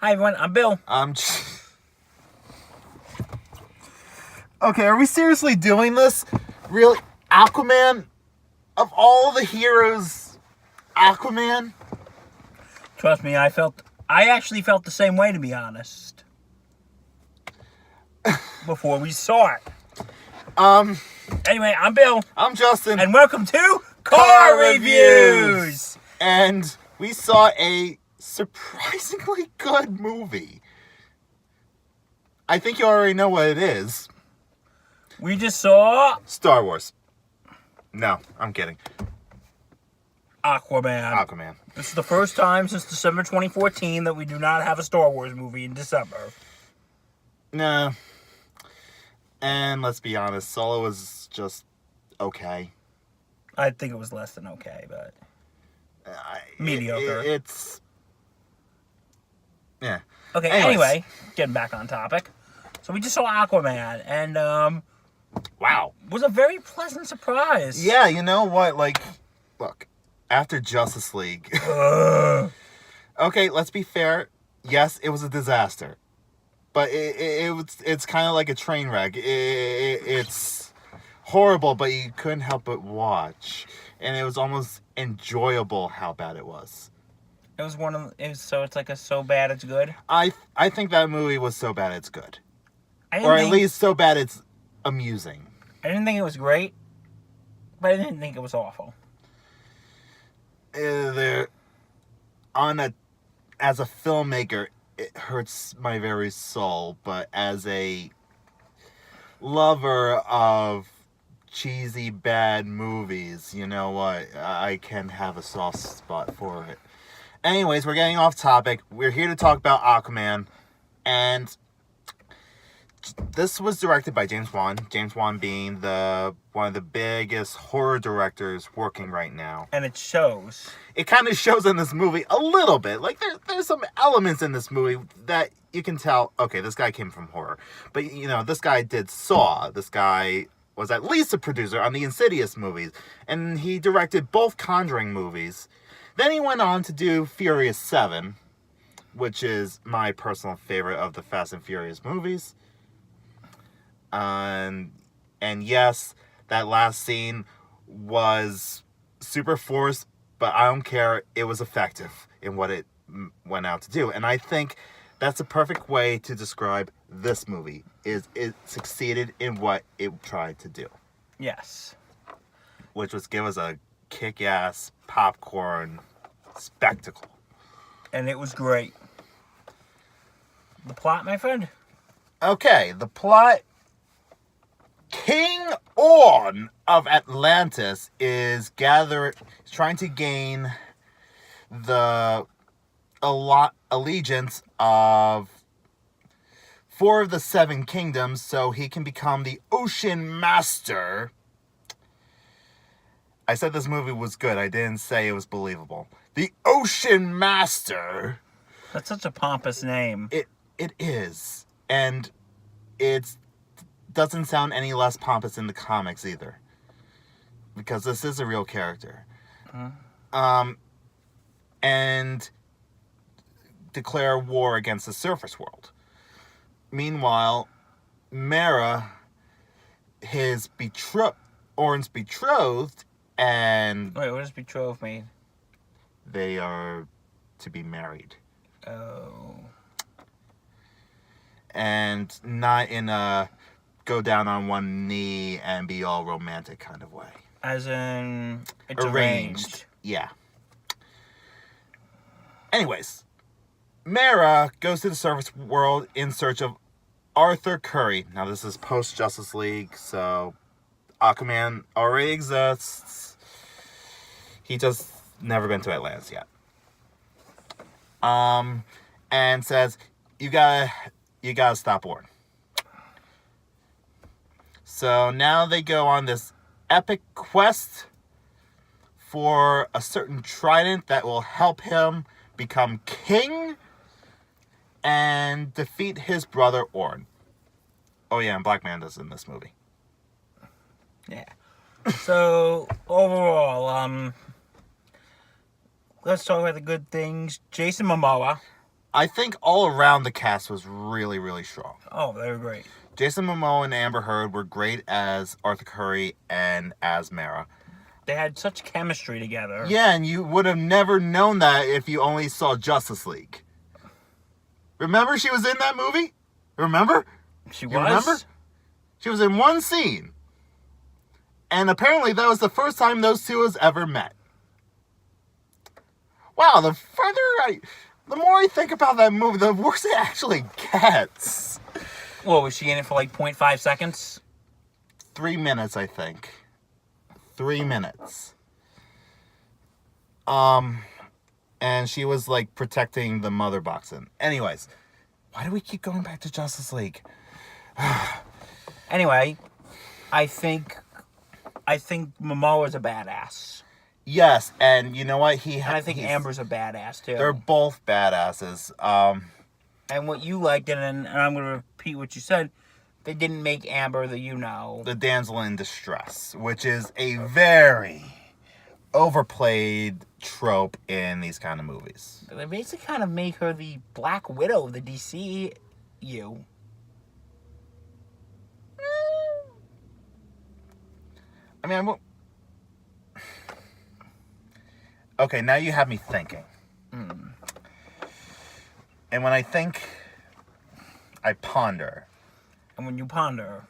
Hi everyone, I'm Bill. Okay, are we seriously doing this? Really? Aquaman? Of all the heroes, Aquaman? Trust me, I actually felt the same way, to be honest. Before we saw it. Anyway, I'm Bill. I'm Justin. And welcome to Car Reviews! And we saw a surprisingly good movie. I think you already know what it is. We just saw Star Wars. No, I'm kidding. Aquaman. This is the first time since December 2014 that we do not have a Star Wars movie in December. No. And let's be honest, Solo was just okay. I think it was less than okay, but mediocre. Yeah. Okay, anyway, getting back on topic. So we just saw Aquaman, and wow. Was a very pleasant surprise. Yeah, you know what? Look, after Justice League. Okay, let's be fair. Yes, it was a disaster. But it's kind of like a train wreck. It's horrible, but you couldn't help but watch. And it was almost enjoyable how bad it was. It was it's like a so bad it's good. I think that movie was so bad it's good. Or at least so bad it's amusing. I didn't think it was great, but I didn't think it was awful. As a filmmaker, it hurts my very soul, but as a lover of cheesy bad movies, you know what? I can have a soft spot for it. Anyways, we're getting off topic. We're here to talk about Aquaman, and this was directed by James Wan. James Wan being one of the biggest horror directors working right now. And it shows. It kind of shows in this movie a little bit. Like, there's some elements in this movie that you can tell, okay, this guy came from horror. But, you know, this guy did Saw. This guy was at least a producer on the Insidious movies. And he directed both Conjuring movies. Then he went on to do Furious 7, which is my personal favorite of the Fast and Furious movies. And yes, that last scene was super forced, but I don't care. It was effective in what it went out to do. And I think that's a perfect way to describe this movie, is it succeeded in what it tried to do. Yes. Which was give us a kick-ass popcorn spectacle. And it was great. The plot, my friend? Okay, the plot. King Orn of Atlantis is trying to gain the allegiance of 4 of the 7 kingdoms so he can become the Ocean Master. I said this movie was good. I didn't say it was believable. The Ocean Master. That's such a pompous name. It is. And it doesn't sound any less pompous in the comics either. Because this is a real character. And declare war against the surface world. Meanwhile, Mara, Orn's betrothed, and... Wait, what does betrothed mean? They are to be married. Oh. And not in a go down on one knee and be all romantic kind of way. As in, it's arranged. Yeah. Anyways, Mara goes to the surface world in search of Arthur Curry. Now, this is post-Justice League, so Aquaman already exists. He just never been to Atlantis yet. And says, you gotta stop Orn. So now they go on this epic quest for a certain trident that will help him become king and defeat his brother Orn. Oh yeah, and Black Manta's in this movie. Yeah. So overall, let's talk about the good things. Jason Momoa I think all around the cast was really, really strong. Oh, they were great. Jason Momoa and Amber Heard were great as Arthur Curry and as Mara. They had such chemistry together. Yeah, and you would have never known that if you only saw Justice League. Remember she was in that movie? Remember? She was? Remember? She was in one scene. And apparently that was the first time those two has ever met. Wow, the more I think about that movie, the worse it actually gets. Well, was she in it for like 0.5 seconds? 3 minutes, I think. 3 minutes. And she was like protecting the mother boxing. Anyways, why do we keep going back to Justice League? Anyway, I think Momoa's a badass. Yes, and you know what? And I think Amber's a badass too. They're both badasses. And what you liked, and I'm going to repeat what you said, they didn't make Amber the damsel in distress, which is a very overplayed trope in these kind of movies. They basically kind of make her the Black Widow of the DCEU. I mean, okay, now you have me thinking. And when I think, I ponder. And when you ponder,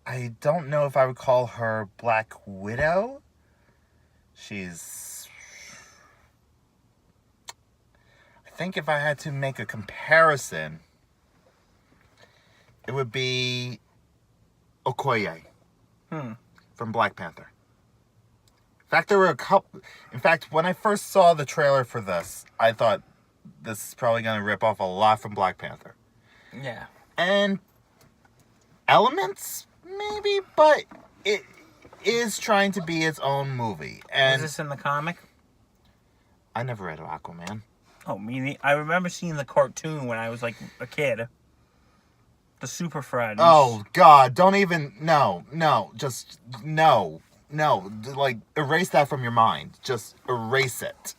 I don't know if I would call her Black Widow. I think if I had to make a comparison, it would be Okoye from Black Panther. In fact, there were a couple. In fact, when I first saw the trailer for this, I thought this is probably going to rip off a lot from Black Panther. yeah. And elements, maybe, but it is trying to be its own movie. And Was this in the comic? I never read Aquaman. Oh, I remember seeing the cartoon when I was like a kid. The Super Friends. Oh, God, don't even, no, just, no, like, erase that from your mind. Just erase it.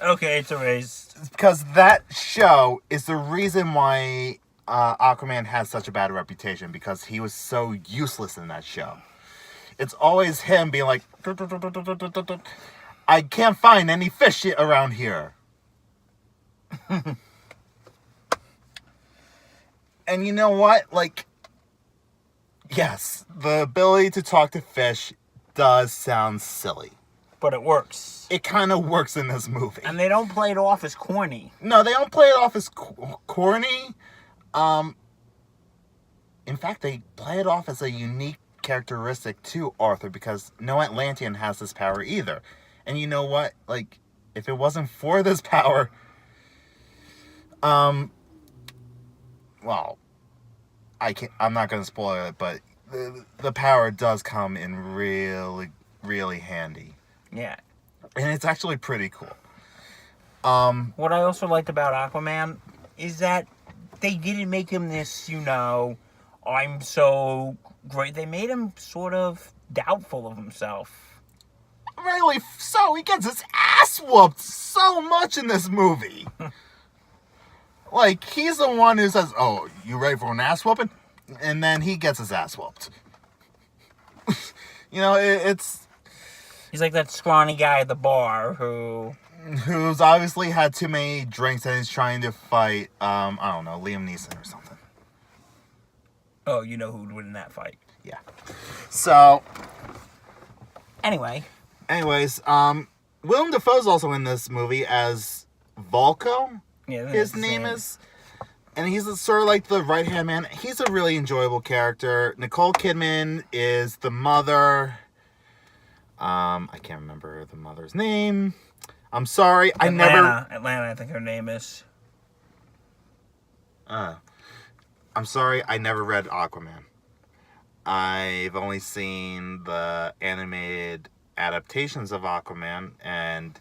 Okay, it's erased. Because that show is the reason why Aquaman has such a bad reputation, because he was so useless in that show. It's always him being like, I can't find any fish around here. And you know what? Like, yes, the ability to talk to fish does sound silly. But it works. It kind of works in this movie. And they don't play it off as corny. No, they don't play it off as corny. In fact, they play it off as a unique characteristic to Arthur, because no Atlantean has this power either. And you know what? Like, if it wasn't for this power, well, I'm not going to spoil it, but the power does come in really, really handy. Yeah. And it's actually pretty cool. What I also liked about Aquaman is that they didn't make him this, I'm so great. They made him sort of doubtful of himself. Really so. He gets his ass whooped so much in this movie. Like, he's the one who says, oh, you ready for an ass whooping? And then he gets his ass whooped. It's... He's like that scrawny guy at the bar who's obviously had too many drinks and is trying to fight, I don't know, Liam Neeson or something. Oh, you know who would win in that fight. Yeah. So... Anyways, Willem Dafoe's also in this movie as Volko. Yeah, his name is. And he's sort of like the right-hand man. He's a really enjoyable character. Nicole Kidman is the mother. I can't remember the mother's name. I'm sorry. Atlanta, I think her name is. I'm sorry. I never read Aquaman. I've only seen the animated adaptations of Aquaman, and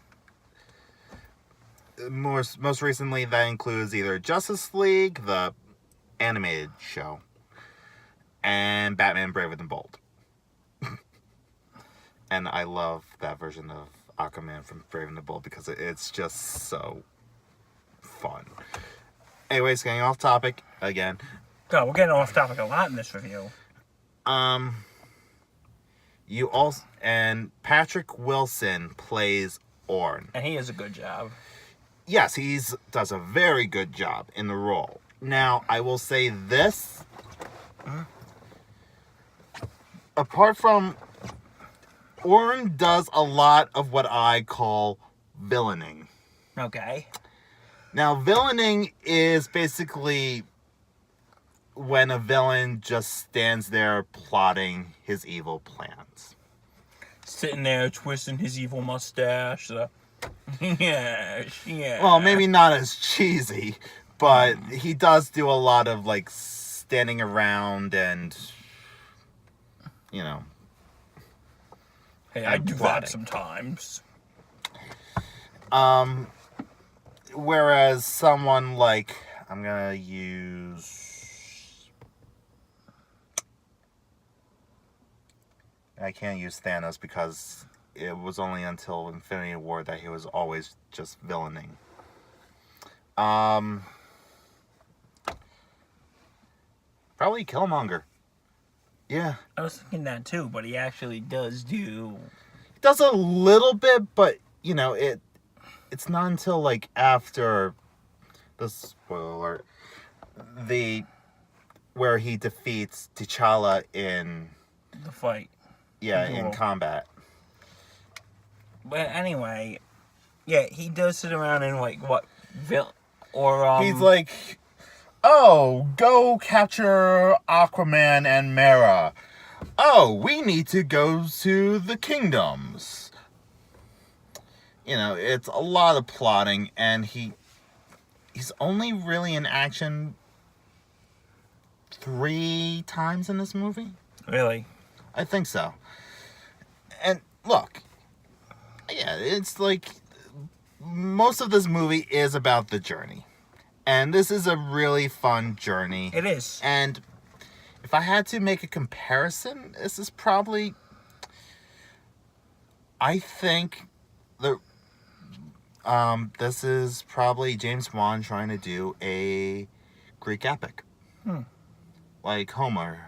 most recently that includes either Justice League, the animated show, and Batman Braver Than Bold. And I love that version of Aquaman from Brave and the Bold because it's just so fun. Anyways, getting off topic again. God, we're getting off topic a lot in this review. You also and Patrick Wilson plays Orn. And he does a good job. Yes, does a very good job in the role. Now, I will say this. Apart from Orn does a lot of what I call villaining. Okay. Now, villaining is basically when a villain just stands there plotting his evil plans. Sitting there twisting his evil mustache. Yeah. Well, maybe not as cheesy, but he does do a lot of, like, standing around and, you know. Hey, I do that sometimes. Whereas someone like, I'm gonna use... I can't use Thanos because it was only until Infinity War that he was always just villaining. Probably Killmonger. Yeah. I was thinking that too, but he actually does do... He does a little bit, but, you know, it's not until, like, after the spoiler alert, where he defeats T'Challa in... the fight. Yeah, in combat. But anyway, yeah, he does sit around and, like, what? He's like, oh, go capture Aquaman and Mera. Oh, we need to go to the kingdoms. You know, it's a lot of plotting, and he's only really in action 3 times in this movie. Really? I think so. And look, yeah, it's like most of this movie is about the journey. And this is a really fun journey. It is. And if I had to make a comparison, this is probably, I think this is probably James Wan trying to do a Greek epic. Like Homer.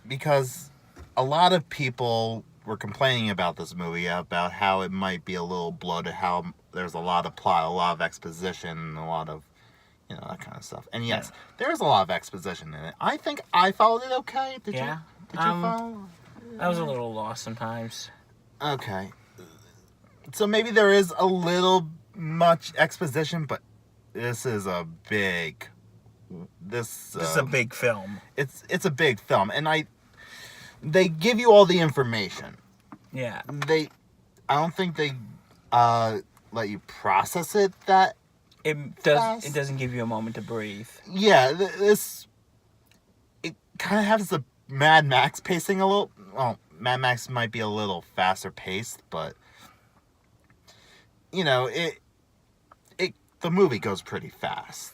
Because a lot of people were complaining about this movie, about how it might be a little bloated, how there's a lot of plot, a lot of exposition, a lot of, you know, that kind of stuff. And yes, there's a lot of exposition in it. I think I followed it okay. Did you follow? I was a little lost sometimes. Okay. So maybe there is a little much exposition, but this is a big... This is a big film. It's a big film, and they give you all the information. Yeah. I don't think they let you process it that fast. It doesn't give you a moment to breathe. Yeah, it kind of has the Mad Max pacing a little. Well, Mad Max might be a little faster paced, but you know, the movie goes pretty fast.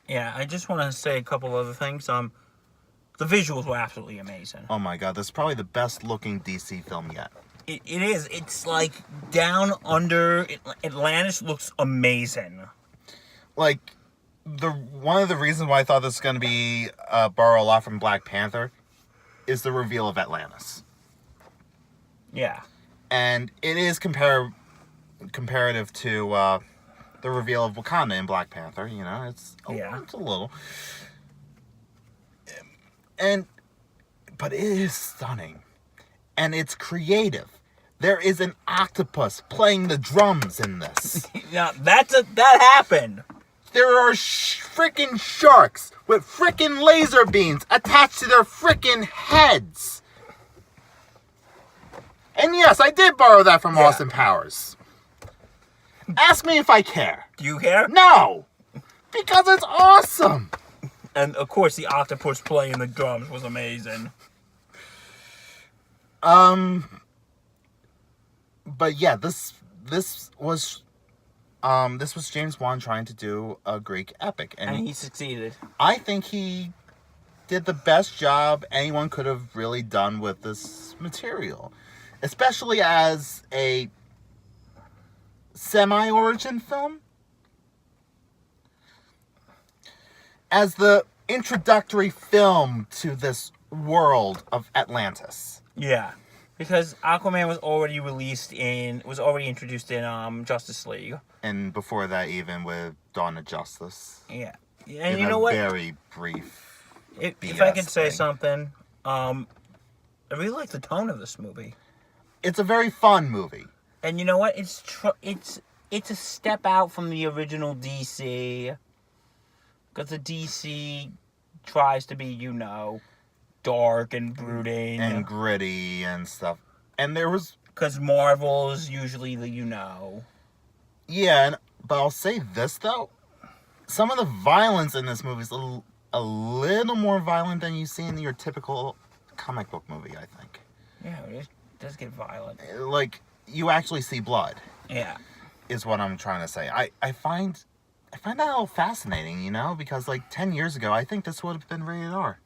Yeah, I just want to say a couple other things. The visuals were absolutely amazing. Oh my god, this is probably the best looking DC film yet. It is. It's like down under. Atlantis looks amazing. Like, one of the reasons why I thought this was going to be borrow a lot from Black Panther is the reveal of Atlantis. Yeah. And it is comparative to the reveal of Wakanda in Black Panther. You know, it's a little. But it is stunning. And it's creative. There is an octopus playing the drums in this. Now, that happened. There are freaking sharks with freaking laser beams attached to their freaking heads. And yes, I did borrow that from Austin Powers. Ask me if I care. Do you care? No! Because it's awesome! And of course, the octopus playing the drums was amazing. But yeah, this was James Wan trying to do a Greek epic, and he succeeded. I think he did the best job anyone could have really done with this material, especially as a semi-origin film. As the introductory film to this world of Atlantis. Yeah. Because Aquaman was already introduced in Justice League. And before that, even with Dawn of Justice. Yeah. And you know what? Very brief. If I could say something, I really like the tone of this movie. It's a very fun movie. And you know what? It's a step out from the original DC. Because the DC tries to be, dark and brooding. And gritty and stuff. And there was... Because Marvel is usually the, Yeah, but I'll say this, though. Some of the violence in this movie is a little more violent than you see in your typical comic book movie, I think. Yeah, it does get violent. Like, you actually see blood. Yeah. Is what I'm trying to say. I find that a little fascinating, because like 10 years ago, I think this would have been rated R.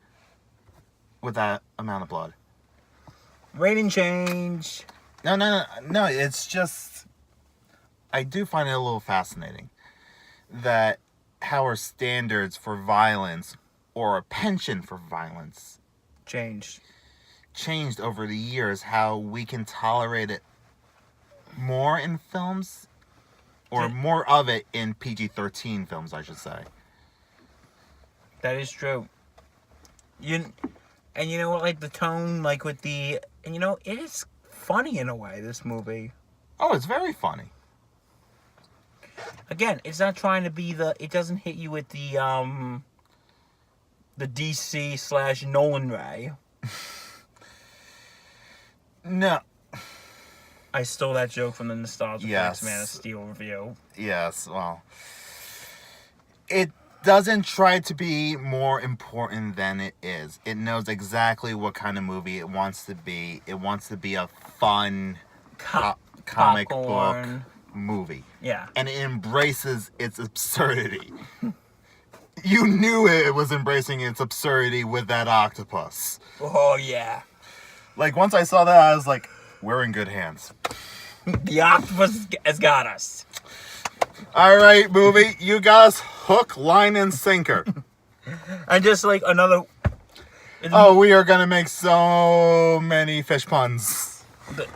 With that amount of blood. Rating change. No, it's just... I do find it a little fascinating that how our standards for violence or a penchant for violence changed over the years, how we can tolerate it more in films, or more of it in PG-13 films, I should say. That is true. And you know what, like the tone, like with the, and it is funny in a way, this movie. Oh, it's very funny. Again, it's not trying to be it doesn't hit you with the DC / Nolan Ray. No. I stole that joke from the Nostalgia Yes. Man of Steel review. Yes, well. It doesn't try to be more important than it is. It knows exactly what kind of movie it wants to be. It wants to be a fun comic book movie. Yeah. And it embraces its absurdity. You knew it was embracing its absurdity with that octopus. Oh, yeah. Like, once I saw that, I was like, we're in good hands. The octopus has got us. All right, movie. You got us hook, line, and sinker. And just like another... Oh, we are going to make so many fish puns.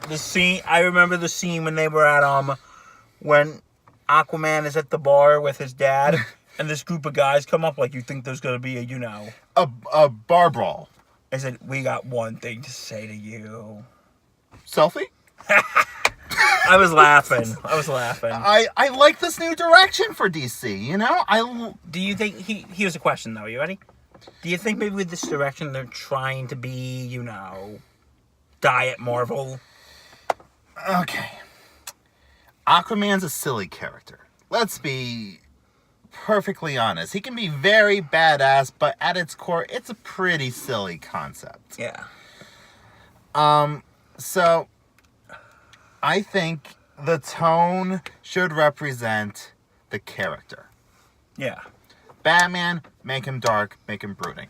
The scene... I remember the scene when they were at... When Aquaman is at the bar with his dad, and this group of guys come up like, you think there's going to be a bar brawl. I said, we got one thing to say to you. Selfie? I was laughing. I like this new direction for DC, Do you think... Here's a question, though. You ready? Do you think maybe with this direction they're trying to be, Diet Marvel? Okay. Aquaman's a silly character. Let's be perfectly honest. He can be very badass, but at its core, it's a pretty silly concept. Yeah. So, I think the tone should represent the character. Yeah. Batman, make him dark, make him brooding.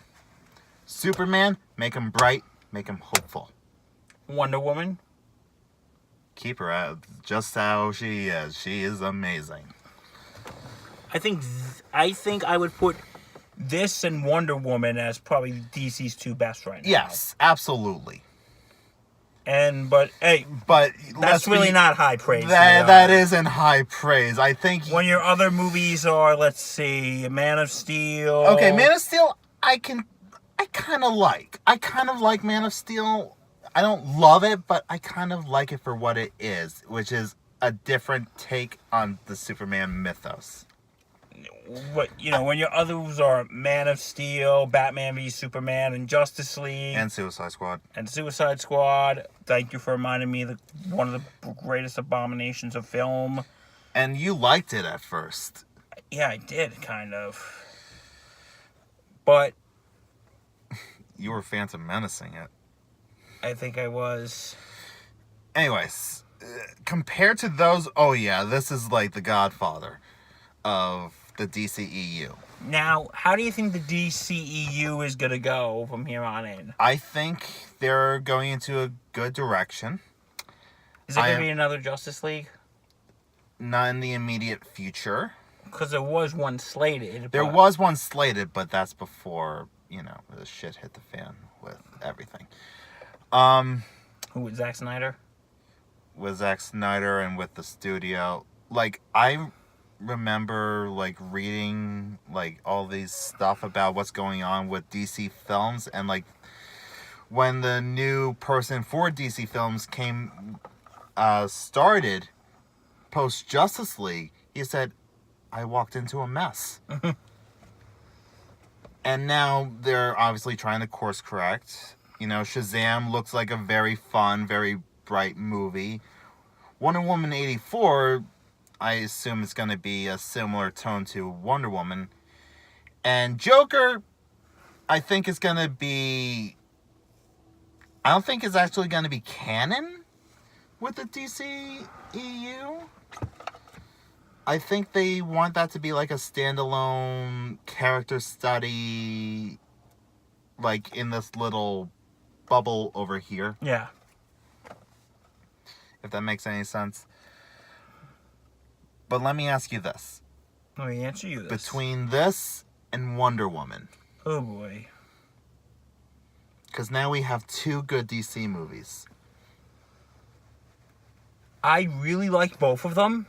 Superman, make him bright, make him hopeful. Wonder Woman? Keep her out just how she is. She is amazing. I think I would put this and Wonder Woman as probably DC's two best right now. Yes, absolutely. But that's really not high praise. That isn't high praise. I think when your other movies are, let's see, Man of Steel. Okay, Man of Steel, I kind of like. I kind of like Man of Steel. I don't love it, but I kind of like it for what it is, which is a different take on the Superman mythos. What when your others are Man of Steel, Batman v Superman, and Justice League, and Suicide Squad. Thank you for reminding me that one of the greatest abominations of film. And you liked it at first. Yeah, I did, kind of. But you were Phantom Menacing it. I think I was. Anyways, compared to those, oh yeah, this is like the Godfather of the DCEU. Now, how do you think the DCEU is going to go from here on in? I think they're going into a good direction. Is it going to be another Justice League? Not in the immediate future. Because there was one slated. There was one slated, but that's before, the shit hit the fan with everything. Who was Zack Snyder? With Zack Snyder and with the studio. Like, I remember, like, reading, like, all these stuff about what's going on with DC Films. And, like, when the new person for DC Films started post-Justice League, he said, I walked into a mess. And now they're obviously trying to course correct. Shazam looks like a very fun, very bright movie. Wonder Woman 84, I assume it's going to be a similar tone to Wonder Woman. And Joker, I think is going to be... I don't think it's actually going to be canon with the DCEU. I think they want that to be like a standalone character study, like in this little bubble over here. Yeah. If that makes any sense. But let me ask you this. Let me answer you this. Between this and Wonder Woman. Oh boy. Because now we have two good DC movies. I really like both of them.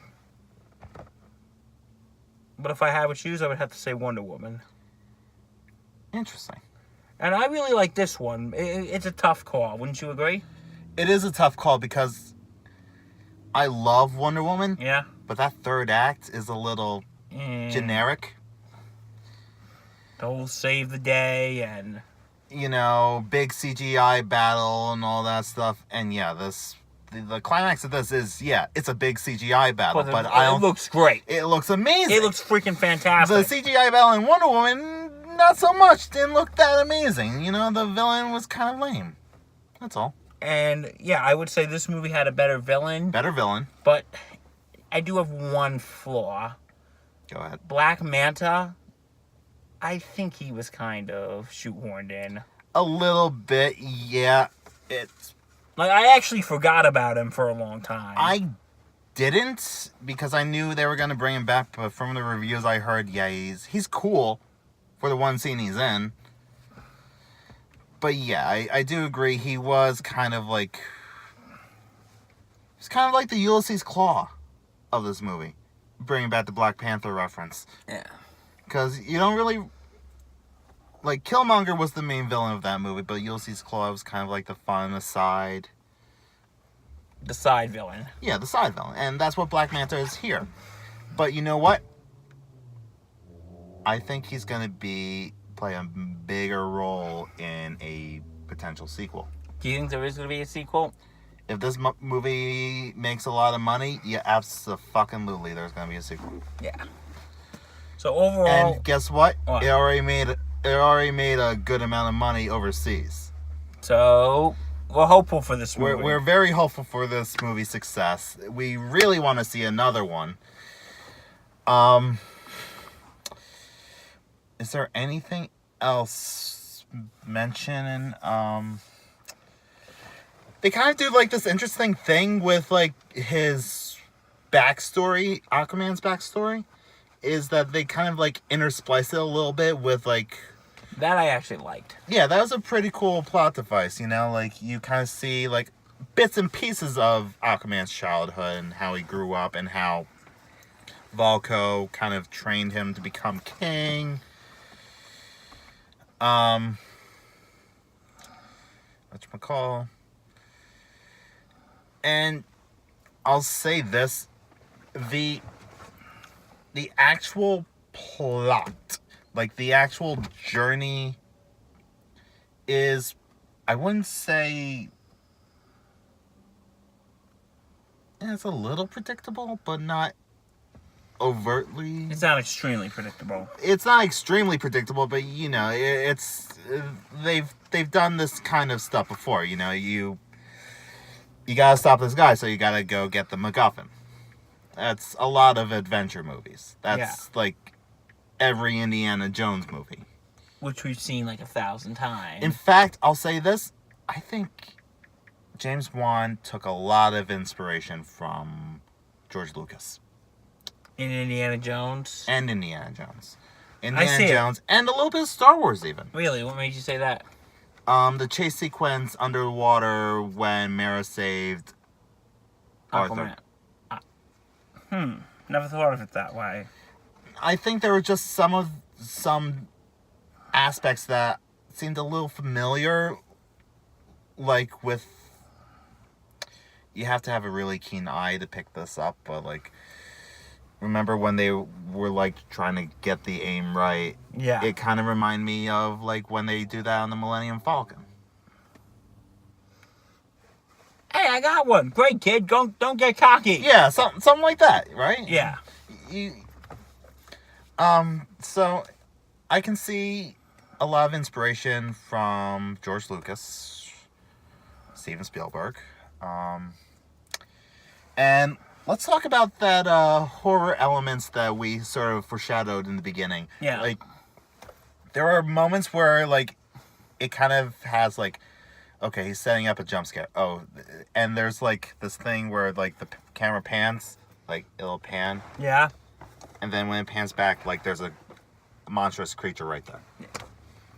But if I had to choose, I would have to say Wonder Woman. Interesting. And I really like this one. It's a tough call, wouldn't you agree? It is a tough call because I love Wonder Woman. Yeah. But that third act is a little generic. The whole save the day and... big CGI battle and all that stuff. And yeah, the climax of this is, it's a big CGI battle. But it looks great. It looks amazing. It looks freaking fantastic. The CGI battle in Wonder Woman, not so much. Didn't look that amazing. The villain was kind of lame. That's all. And yeah, I would say this movie had a better villain. Better villain. But I do have one flaw. Go ahead. Black Manta, I think he was kind of shoehorned in. A little bit, yeah. It's... Like, I actually forgot about him for a long time. I didn't, because I knew they were going to bring him back, but from the reviews I heard, he's cool for the one scene he's in. But yeah, I do agree, he was kind of like... He's kind of like the Ulysses Claw of this movie. Bringing back the Black Panther reference. Yeah. Because you don't really... Like, Killmonger was the main villain of that movie, but Ulysses Claw was kind of like the fun aside. The side villain. Yeah, the side villain. And that's what Black Manta is here. But you know what? I think he's going to play a bigger role in a potential sequel. Do you think there is going to be a sequel? If this movie makes a lot of money, yeah, absolutely, there's going to be a sequel. Yeah. So overall... And guess what? It already made a good amount of money overseas. So we're hopeful for this movie. We're very hopeful for this movie's success. We really want to see another one. Is there anything else mentioning? They kind of do like this interesting thing with like his backstory, Aquaman's backstory. Is that they kind of like intersplice it a little bit with like... That I actually liked. Yeah, that was a pretty cool plot device, like you kind of see like bits and pieces of Aquaman's childhood and how he grew up and how Valko kind of trained him to become king. Whatchamacall. And I'll say this, the actual plot, like the actual journey is, I wouldn't say, it's a little predictable, but not overtly. It's not extremely predictable. It's not extremely predictable, but it's they've done this kind of stuff before. You gotta stop this guy, so you gotta go get the MacGuffin. That's a lot of adventure movies. That's like every Indiana Jones movie. Which we've seen like 1,000 times. In fact, I'll say this. I think James Wan took a lot of inspiration from George Lucas. In Indiana Jones? And Indiana Jones. And a little bit of Star Wars even. Really? What made you say that? The chase sequence underwater when Mara saved Arthur. Aquaman. Never thought of it that way. I think there were just some aspects that seemed a little familiar, like with, you have to have a really keen eye to pick this up, but like, remember when they were like trying to get the aim right? Yeah. It kind of reminded me of like when they do that on the Millennium Falcon. Hey, I got one. Great, kid. Don't get cocky. Yeah, something like that, right? Yeah. So I can see a lot of inspiration from George Lucas, Steven Spielberg, and let's talk about that horror elements that we sort of foreshadowed in the beginning. Yeah. Like, there are moments where, like, it kind of has, like, okay, he's setting up a jump scare. Oh, and there's, like, this thing where, like, the camera pans, like, it'll pan. Yeah. And then when it pans back, like, there's a monstrous creature right there.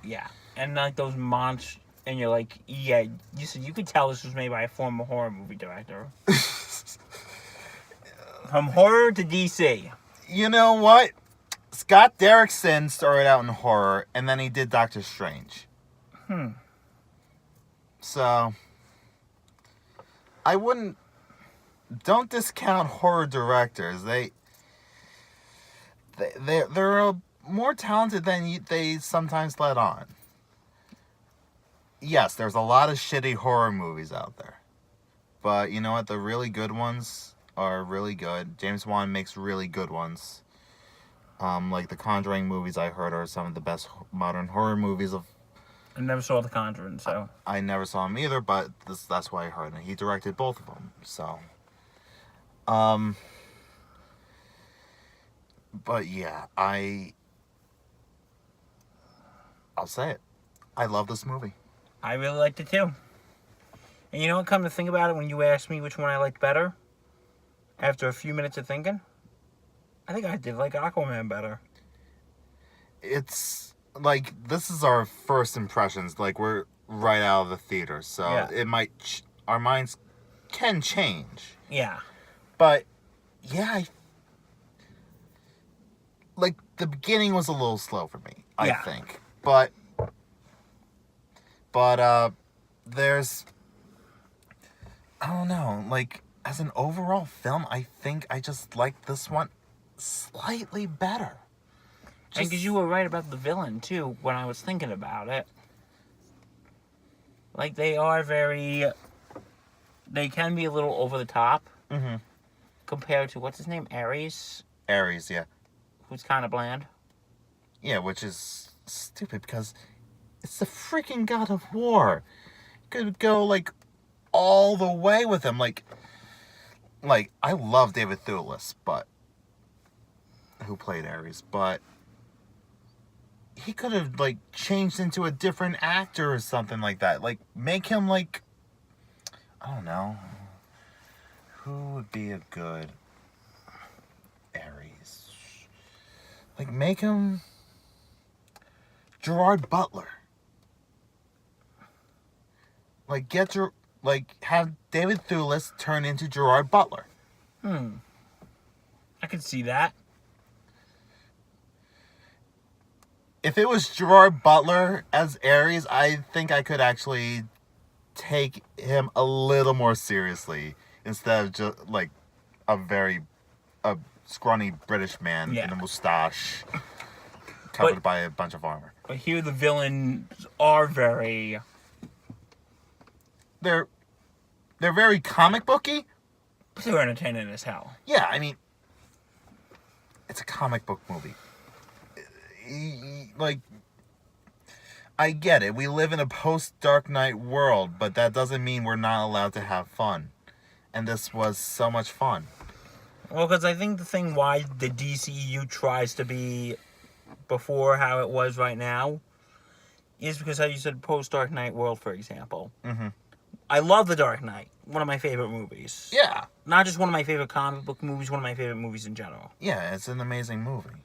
Yeah. And, like, those monsters, and you're like, yeah, you could tell this was made by a former horror movie director. From horror to DC. You know what? Scott Derrickson started out in horror, and then he did Doctor Strange. So, don't discount horror directors. They're more talented than they sometimes let on. Yes, there's a lot of shitty horror movies out there. But you know what? The really good ones are really good. James Wan makes really good ones. Like the Conjuring movies I heard are some of the best modern horror movies of... I never saw The Conjuring, so... I never saw them either, but that's what I heard. And he directed both of them, so... But yeah, I'll say it. I love this movie. I really liked it too. And you know what, come to think about it, when you asked me which one I liked better, after a few minutes of thinking, I think I did like Aquaman better. It's like, this is our first impressions. Like, we're right out of the theater, so yeah. It might... our minds can change. Yeah. But, yeah, like, the beginning was a little slow for me, I think. But there's... I don't know, like, as an overall film, I think I just like this one slightly better. And because you were right about the villain, too, when I was thinking about it. Like, they can be a little over the top. Mm-hmm. Compared to, what's his name? Ares? Ares, yeah. Who's kind of bland. Yeah, which is stupid because it's the freaking god of war. You could go, like, all the way with him. Like, I love David Thewlis, but... who played Ares, but... he could have, like, changed into a different actor or something like that. Like, make him, like... I don't know. Who would be a good Ares? Like, make him Gerard Butler. Like, have David Thewlis turn into Gerard Butler. I could see that. If it was Gerard Butler as Ares, I think I could actually take him a little more seriously instead of just like a scrawny British man in a mustache covered by a bunch of armor. But here the villains are very... They're very comic booky. But they're entertaining as hell. Yeah, I mean, it's a comic book movie. Like, I get it. We live in a post-Dark Knight world, but that doesn't mean we're not allowed to have fun. And this was so much fun. Well, because I think the thing why the DCEU tries to be before how it was right now is because, how you said, post-Dark Knight world, for example. Mm-hmm. I love The Dark Knight. One of my favorite movies. Yeah. Not just one of my favorite comic book movies, one of my favorite movies in general. Yeah, it's an amazing movie.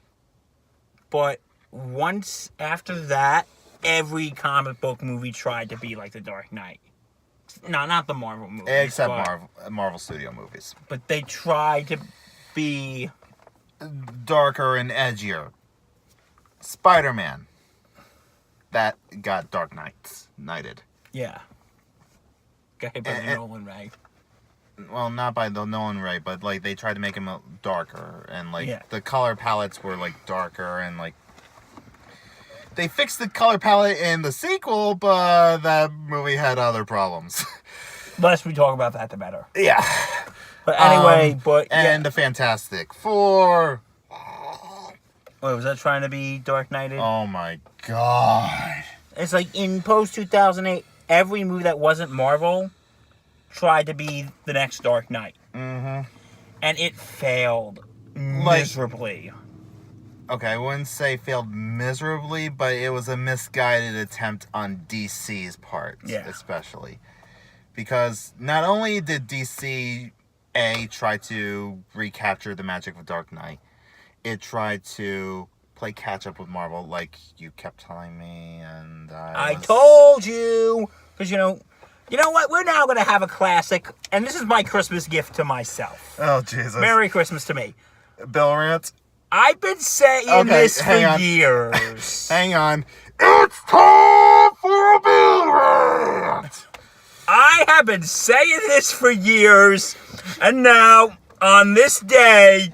But once after that, every comic book movie tried to be like The Dark Knight. No, not the Marvel movies. Except Marvel Studio movies. But they tried to be darker and edgier. Spider-Man. That got Dark Knighted. Yeah. Got hit by the Nolan Ray. Well, not by the Nolan Ray, but like they tried to make him darker, and like the color palettes were like darker, and like they fixed the color palette in the sequel, but that movie had other problems. The less we talk about that, the better. Yeah. But anyway, the Fantastic Four. Wait, was that trying to be Dark Knighted? Oh my god. It's like in post 2008, every movie that wasn't Marvel tried to be the next Dark Knight. Mm-hmm. And it failed miserably. Okay, I wouldn't say failed miserably, but it was a misguided attempt on DC's part, especially. Because not only did DC try to recapture the magic of Dark Knight, it tried to play catch up with Marvel, like you kept telling me, and I told you, because you know what? We're now going to have a classic, and this is my Christmas gift to myself. Oh Jesus! Merry Christmas to me. Bill Rant. I've been saying this for years. Hang on. It's time for a Bill Rant. I have been saying this for years, and now on this day,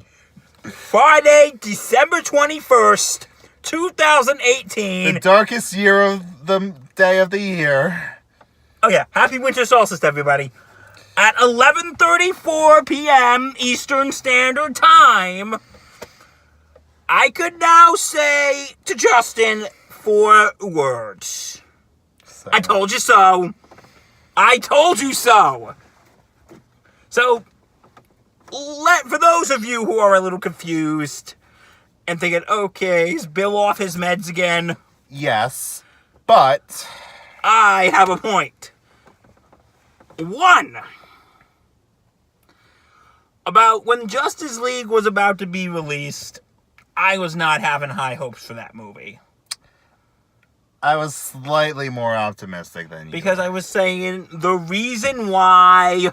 Friday, December 21st, 2018. The darkest year of the day of the year. Oh yeah, happy winter solstice, everybody. At 11:34 p.m. Eastern Standard Time, I could now say to Justin 4 words. I told you so. I told you so. So, for those of you who are a little confused and thinking, okay, is Bill off his meds again? Yes, but I have a point. 1. About when Justice League was about to be released, I was not having high hopes for that movie. I was slightly more optimistic than you. Because I was saying the reason why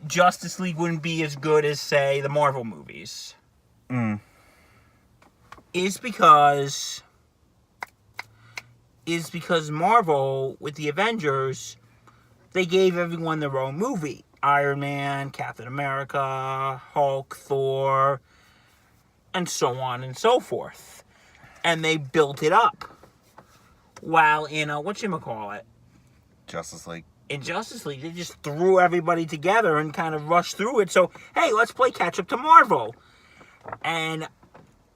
Justice League wouldn't be as good as, say, the Marvel movies is because Marvel, with the Avengers, they gave everyone their own movie. Iron Man, Captain America, Hulk, Thor, and so on and so forth. And they built it up. While in, Justice League. In Justice League, they just threw everybody together and kind of rushed through it. So, hey, let's play catch up to Marvel. And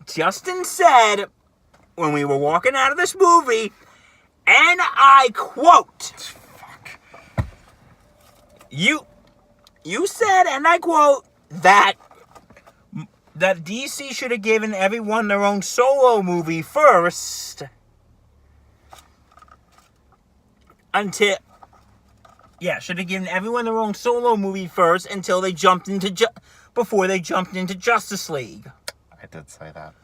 Justin said, when we were walking out of this movie, and I quote, You said, and I quote, that DC should have given everyone their own solo movie first should have given everyone their own solo movie first until they jumped into before they jumped into Justice League. I did say that.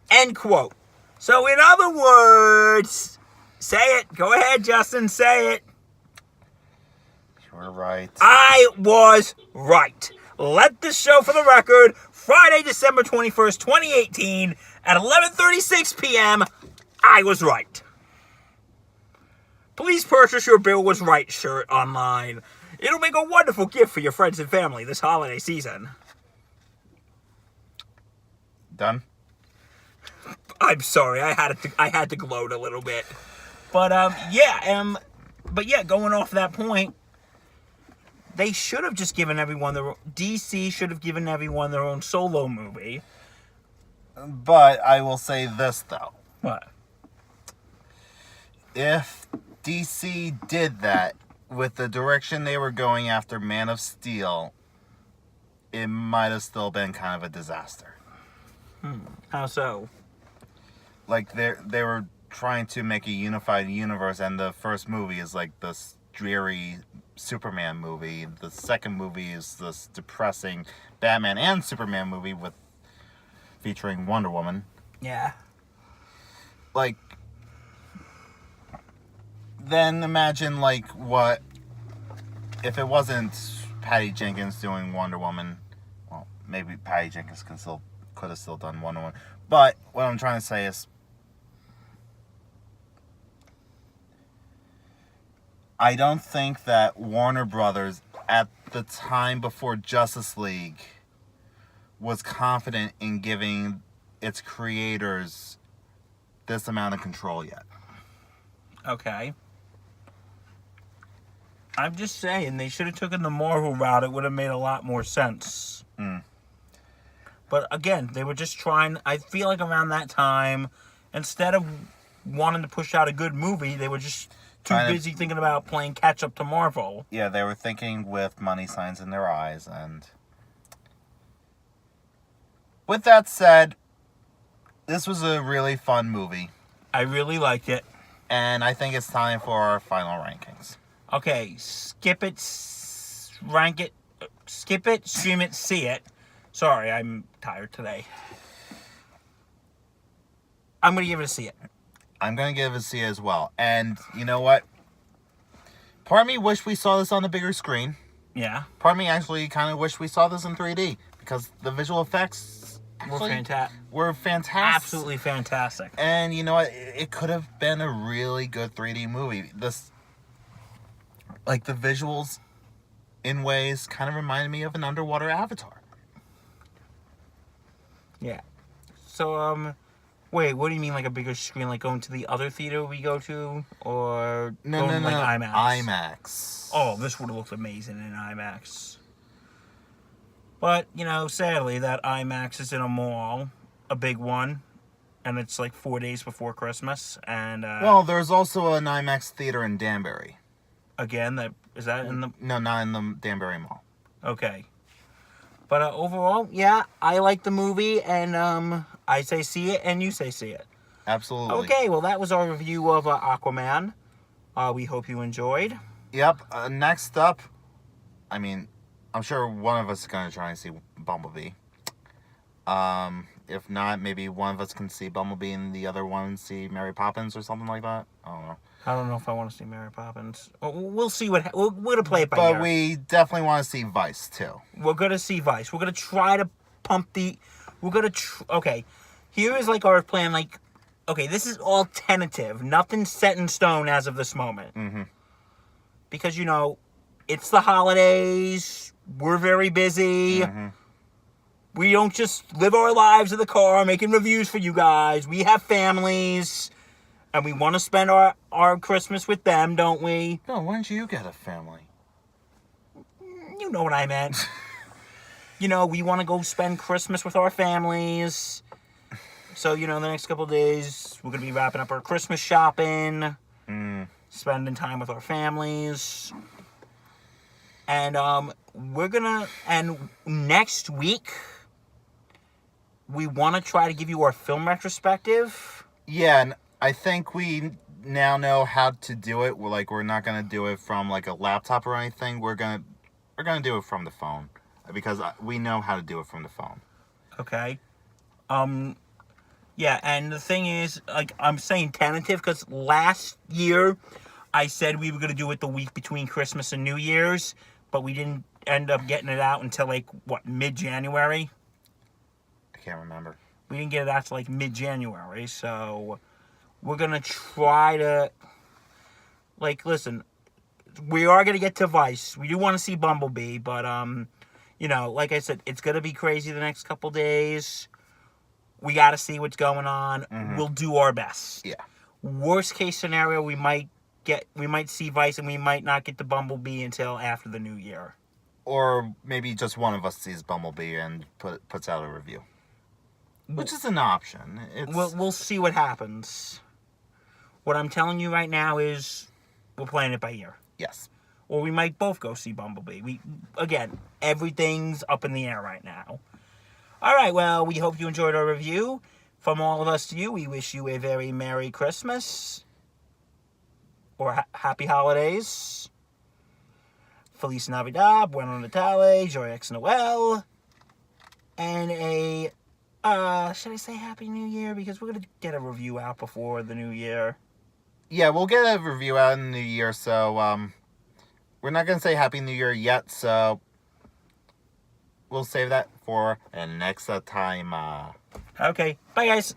End quote. So in other words, say it. Go ahead, Justin, say it. You were right. I was right. Let this show for the record, Friday, December 21st, 2018, at 11:36 p.m., I was right. Please purchase your Bill Was Right shirt online. It'll make a wonderful gift for your friends and family this holiday season. Done? I'm sorry, I had to gloat a little bit. But, going off that point, they should have just given everyone DC should have given everyone their own solo movie. But I will say this, though. What? If DC did that with the direction they were going after Man of Steel, it might have still been kind of a disaster. How so? Like they were trying to make a unified universe, and the first movie is like this dreary Superman movie. The second movie is this depressing Batman and Superman movie featuring Wonder Woman. Yeah. Like, then imagine like what if it wasn't Patty Jenkins doing Wonder Woman. Well, maybe Patty Jenkins could have still done Wonder Woman. But what I'm trying to say is, I don't think that Warner Brothers at the time before Justice League was confident in giving its creators this amount of control yet. Okay. I'm just saying, they should have taken the Marvel route. It would have made a lot more sense. But again, they were just trying, I feel like around that time, instead of wanting to push out a good movie, they were just too busy thinking about playing catch up to Marvel. Yeah, they were thinking with money signs in their eyes. And with that said, this was a really fun movie. I really liked it. And I think it's time for our final rankings. Okay, skip it, rank it, skip it, stream it, see it. Sorry, I'm tired today. I'm going to give it a see it. I'm going to give it a C as well. And you know what? Part of me wish we saw this on the bigger screen. Yeah. Part of me actually kind of wish we saw this in 3D. Because the visual effects were fantastic. Absolutely fantastic. And you know what? It could have been a really good 3D movie. Like the visuals in ways kind of reminded me of an underwater Avatar. Yeah. So, wait, what do you mean like a bigger screen? Like going to the other theater we go to? Or No, like IMAX? IMAX. Oh, this would have looked amazing in IMAX. But, sadly, that IMAX is in a mall, a big one, and it's like 4 days before Christmas, and... well, there's also an IMAX theater in Danbury. Again, is that in the... No, not in the Danbury Mall. Okay. But overall, yeah, I like the movie, and I say see it, and you say see it. Absolutely. Okay, well, that was our review of Aquaman. We hope you enjoyed. Yep, next up, I mean, I'm sure one of us is going to try and see Bumblebee. If not, maybe one of us can see Bumblebee and the other one see Mary Poppins or something like that. I don't know. I don't know if I want to see Mary Poppins. We'll see we're going to play it by ear. But we definitely want to see Vice, too. We're going to see Vice. We're going to try to pump okay, here is like our plan. Like, okay, this is all tentative. Nothing set in stone as of this moment. Mm-hmm. Because, it's the holidays. We're very busy. Mm-hmm. We don't just live our lives in the car making reviews for you guys. We have families. And we want to spend our Christmas with them, don't we? No, when did you get a family? You know what I meant. We want to go spend Christmas with our families. So, the next couple of days, we're going to be wrapping up our Christmas shopping. Spending time with our families. And and next week, we want to try to give you our film retrospective. Yeah, and I think we now know how to do it. We're not gonna do it from like a laptop or anything. We're gonna do it from the phone because we know how to do it from the phone. Okay. Yeah, and the thing is, like, I'm saying tentative because last year I said we were gonna do it the week between Christmas and New Year's, but we didn't end up getting it out until mid-January. I can't remember. We didn't get it out till mid-January, so we're going to try to, listen, we are going to get to Vice. We do want to see Bumblebee, but, like I said, it's going to be crazy the next couple days. We got to see what's going on. Mm-hmm. We'll do our best. Yeah. Worst case scenario, we might see Vice and we might not get the Bumblebee until after the new year. Or maybe just one of us sees Bumblebee and puts out a review. Which is an option. We'll see what happens. What I'm telling you right now is we're playing it by ear. Yes. Or we might both go see Bumblebee. Again, everything's up in the air right now. All right, well, we hope you enjoyed our review. From all of us to you, we wish you a very Merry Christmas. Or Happy Holidays. Feliz Navidad, Buenos Natales, Joy Ex Noel. And a, should I say Happy New Year? Because we're going to get a review out before the New Year. Yeah, we'll get a review out in the New Year, so, we're not going to say Happy New Year yet, so we'll save that for the next time. Okay, bye guys.